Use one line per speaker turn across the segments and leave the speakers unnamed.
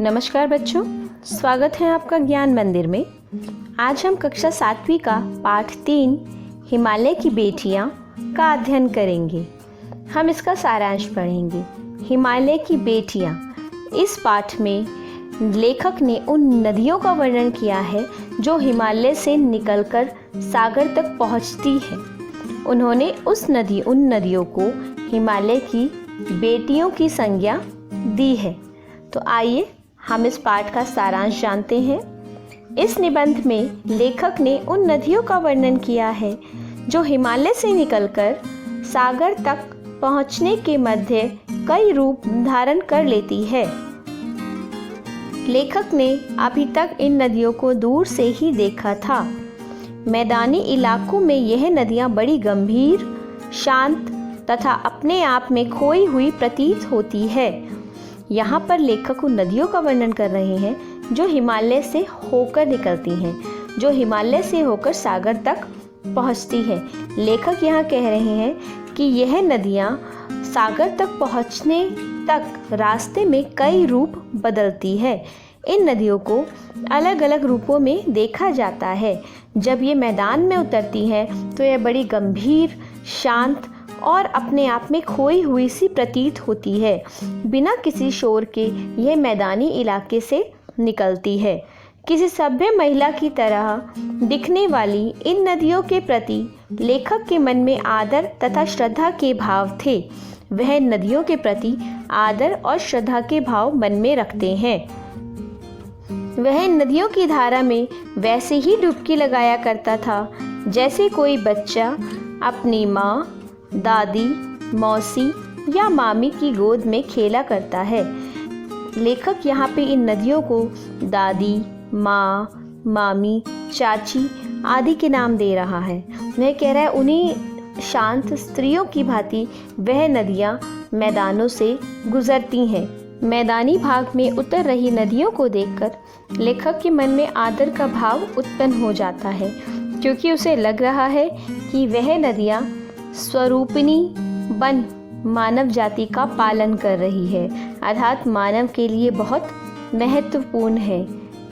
नमस्कार बच्चों, स्वागत है आपका ज्ञान मंदिर में। आज हम कक्षा 7वीं का पाठ 3 हिमालय की बेटियां का अध्ययन करेंगे। हम इसका सारांश पढ़ेंगे। हिमालय की बेटियां, इस पाठ में लेखक ने उन नदियों का वर्णन किया है जो हिमालय से निकलकर सागर तक पहुंचती है। उन्होंने उन नदियों को हिमालय की बेटियों की संज्ञा दी है। तो आइए हम इस पाठ का सारांश जानते हैं। इस निबंध में लेखक ने उन नदियों का वर्णन किया है जो हिमालय से निकलकर सागर तक पहुंचने के मध्य कई रूप धारण कर लेती है। लेखक ने अभी तक इन नदियों को दूर से ही देखा था। मैदानी इलाकों में यह नदियां बड़ी गंभीर, शांत तथा अपने आप में खोई हुई प्रतीत होती है। यहाँ पर लेखक उन नदियों का वर्णन कर रहे हैं जो हिमालय से होकर निकलती हैं, जो हिमालय से होकर सागर तक पहुँचती है। लेखक यहाँ कह रहे हैं कि यह नदियाँ सागर तक पहुँचने तक रास्ते में कई रूप बदलती है। इन नदियों को अलग अलग रूपों में देखा जाता है। जब ये मैदान में उतरती हैं तो यह बड़ी गंभीर, शांत और अपने आप में खोई हुई सी प्रतीत होती है। बिना किसी शोर के यह मैदानी इलाके से निकलती है। किसी सभ्य महिला की तरह दिखने वाली इन नदियों के प्रति लेखक के मन में आदर तथा श्रद्धा के भाव थे। वह नदियों के प्रति आदर और श्रद्धा के भाव मन में रखते हैं। वह नदियों की धारा में वैसे ही डुबकी लगाया करता था जैसे कोई बच्चा अपनी माँ, दादी, मौसी या मामी की गोद में खेला करता है। लेखक यहाँ पे इन नदियों को दादी, माँ, मामी, चाची आदि के नाम दे रहा है। वह कह रहा है उन्हीं शांत स्त्रियों की भांति वह नदियाँ मैदानों से गुजरती हैं। मैदानी भाग में उतर रही नदियों को देखकर लेखक के मन में आदर का भाव उत्पन्न हो जाता है, क्योंकि उसे लग रहा है कि वह नदियाँ स्वरूपिणी बन मानव जाति का पालन कर रही है, अर्थात मानव के लिए बहुत महत्वपूर्ण है।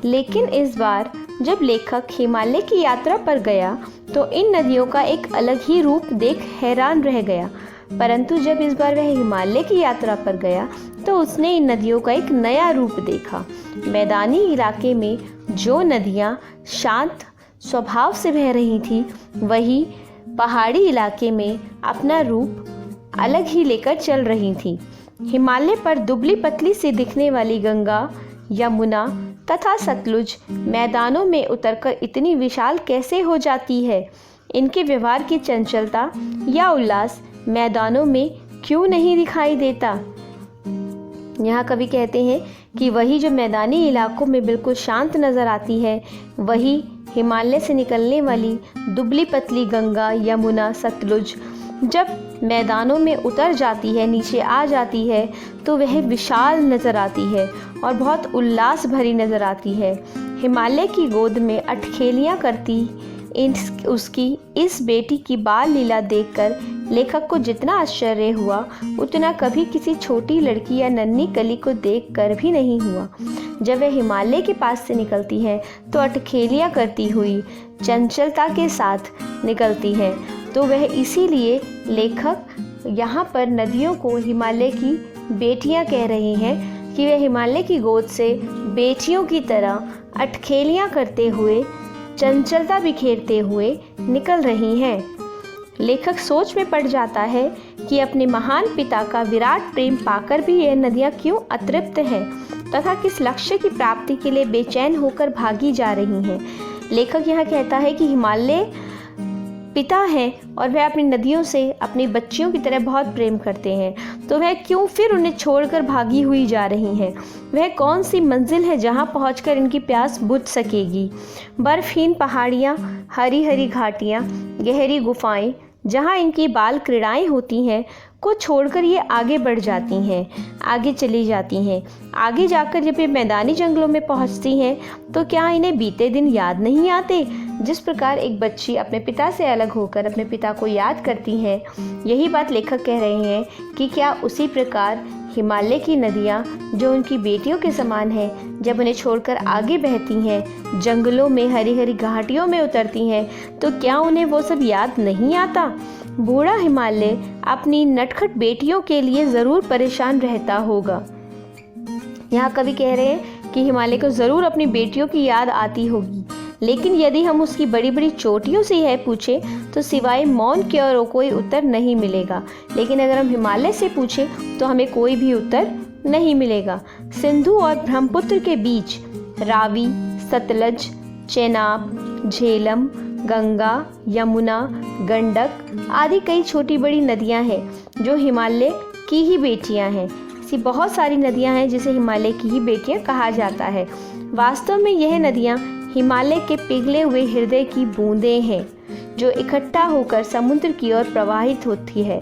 लेकिन इस बार जब लेखक हिमालय की यात्रा पर गया तो इन नदियों का एक अलग ही रूप देख हैरान रह गया। परंतु जब इस बार वह हिमालय की यात्रा पर गया तो उसने इन नदियों का एक नया रूप देखा। मैदानी इलाके में जो नदियाँ शांत स्वभाव से बह रही थी, वही पहाड़ी इलाके में अपना रूप अलग ही लेकर चल रही थी। हिमालय पर दुबली पतली से दिखने वाली गंगा, यमुना तथा सतलुज मैदानों में उतरकर इतनी विशाल कैसे हो जाती है? इनके व्यवहार की चंचलता या उल्लास मैदानों में क्यों नहीं दिखाई देता? यहाँ कवि कहते हैं कि वही जो मैदानी इलाकों में बिल्कुल शांत नज़र आती है, वही हिमालय से निकलने वाली दुबली पतली गंगा, यमुना, सतलुज जब मैदानों में उतर जाती है, नीचे आ जाती है, तो वह विशाल नज़र आती है और बहुत उल्लास भरी नज़र आती है। हिमालय की गोद में अटखेलियाँ करती उसकी इस बेटी की बाल लीला देखकर लेखक को जितना आश्चर्य हुआ उतना कभी किसी छोटी लड़की या नन्ही कली को देखकर भी नहीं हुआ। जब वह हिमालय के पास से निकलती है तो अटखेलियाँ करती हुई चंचलता के साथ निकलती है। तो वह इसीलिए लेखक यहाँ पर नदियों को हिमालय की बेटियाँ कह रहे हैं कि वह हिमालय की गोद से बेटियों की तरह अटखेलियाँ करते हुए, चंचलता बिखेरते हुए निकल रही हैं। लेखक सोच में पड़ जाता है कि अपने महान पिता का विराट प्रेम पाकर भी यह नदियाँ क्यों अतृप्त हैं तथा किस लक्ष्य की प्राप्ति के लिए बेचैन होकर भागी जा रही हैं। लेखक यहाँ कहता है कि हिमालय पिता हैं और वह अपनी नदियों से अपनी बच्चियों की तरह बहुत प्रेम करते हैं, तो वह क्यों फिर उन्हें छोड़कर भागी हुई जा रही हैं? वह कौन सी मंजिल है जहां पहुंचकर इनकी प्यास बुझ सकेगी? बर्फहीन पहाड़ियां, हरी हरी घाटियां, गहरी गुफाएं जहां इनकी बाल क्रीड़ाएं होती हैं को छोड़कर ये आगे बढ़ जाती हैं, आगे चली जाती हैं। आगे जाकर जब ये मैदानी जंगलों में पहुंचती हैं तो क्या इन्हें बीते दिन याद नहीं आते? जिस प्रकार एक बच्ची अपने पिता से अलग होकर अपने पिता को याद करती है, यही बात लेखक कह रहे हैं कि क्या उसी प्रकार हिमालय की नदियाँ जो उनकी बेटियों के समान हैं, जब उन्हें छोड़कर आगे बहती हैं, जंगलों में हरी हरी घाटियों में उतरती हैं, तो क्या उन्हें वो सब याद नहीं आता? बूढ़ा हिमालय अपनी नटखट बेटियों के लिए ज़रूर परेशान रहता होगा। यहाँ कवि कह रहे हैं कि हिमालय को ज़रूर अपनी बेटियों की याद आती होगी, लेकिन यदि हम उसकी बड़ी बड़ी चोटियों से यह पूछें तो सिवाय मौन के और कोई उत्तर नहीं मिलेगा। लेकिन अगर हम हिमालय से पूछें तो हमें कोई भी उत्तर नहीं मिलेगा। सिंधु और ब्रह्मपुत्र के बीच रावी, सतलज, चेनाब, झेलम, गंगा, यमुना, गंडक आदि कई छोटी बड़ी नदियां हैं जो हिमालय की ही बेटियां हैं। ऐसी बहुत सारी नदियां हैं जिसे हिमालय की ही बेटियां कहा जाता है। वास्तव में यह नदियां हिमालय के पिघले हुए हृदय की बूंदें हैं जो इकट्ठा होकर समुद्र की ओर प्रवाहित होती है।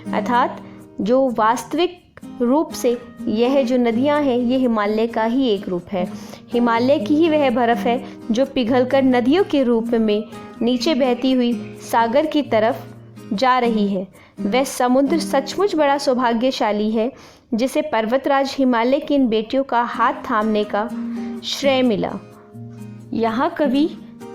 अर्थात जो वास्तविक रूप से यह जो नदियां हैं ये हिमालय का ही एक रूप है। हिमालय की ही वह बर्फ़ है जो पिघलकर नदियों के रूप में नीचे बहती हुई सागर की तरफ जा रही है। वह समुद्र सचमुच बड़ा सौभाग्यशाली है जिसे पर्वतराज हिमालय की इन बेटियों का हाथ थामने का श्रेय मिला। यहाँ कवि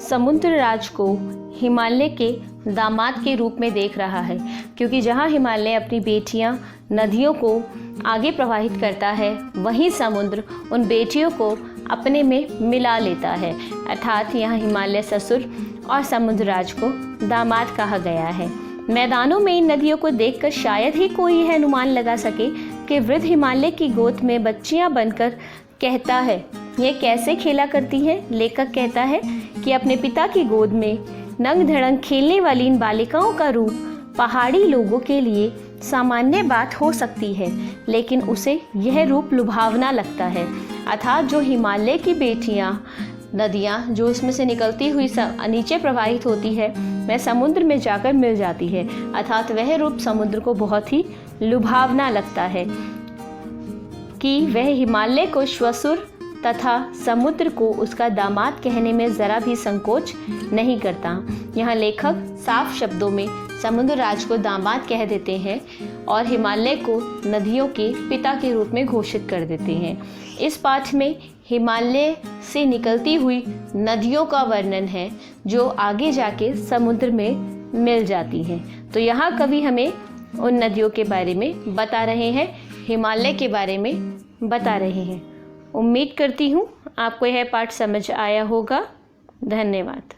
समुद्र राज को हिमालय के दामाद के रूप में देख रहा है, क्योंकि जहाँ हिमालय अपनी बेटियाँ नदियों को आगे प्रवाहित करता है, वहीं समुद्र उन बेटियों को अपने में मिला लेता है। अर्थात यहाँ हिमालय ससुर और समुद्र राज को दामाद कहा गया है। मैदानों में इन नदियों को देखकर शायद ही कोई यह अनुमान लगा सके कि वृद्ध हिमालय की गोद में बच्चियाँ बनकर कहता है, यह कैसे खेला करती है। लेखक कहता है कि अपने पिता की गोद में नंग धड़ंग खेलने वाली इन बालिकाओं का रूप पहाड़ी लोगों के लिए सामान्य बात हो सकती है, लेकिन उसे यह रूप लुभावना लगता है। अर्थात जो हिमालय की बेटियां नदियां जो उसमें से निकलती हुई नीचे प्रवाहित होती है, वह समुद्र में जाकर मिल जाती है। अर्थात वह रूप समुद्र को बहुत ही लुभावना लगता है कि वह हिमालय को श्वसुर तथा समुद्र को उसका दामाद कहने में ज़रा भी संकोच नहीं करता। यहाँ लेखक साफ शब्दों में समुद्र राज को दामाद कह देते हैं और हिमालय को नदियों के पिता के रूप में घोषित कर देते हैं। इस पाठ में हिमालय से निकलती हुई नदियों का वर्णन है जो आगे जाके समुद्र में मिल जाती हैं। तो यहाँ कवि हमें उन नदियों के बारे में बता रहे हैं, हिमालय के बारे में बता रहे हैं। उम्मीद करती हूँ आपको यह पाठ समझ आया होगा। धन्यवाद।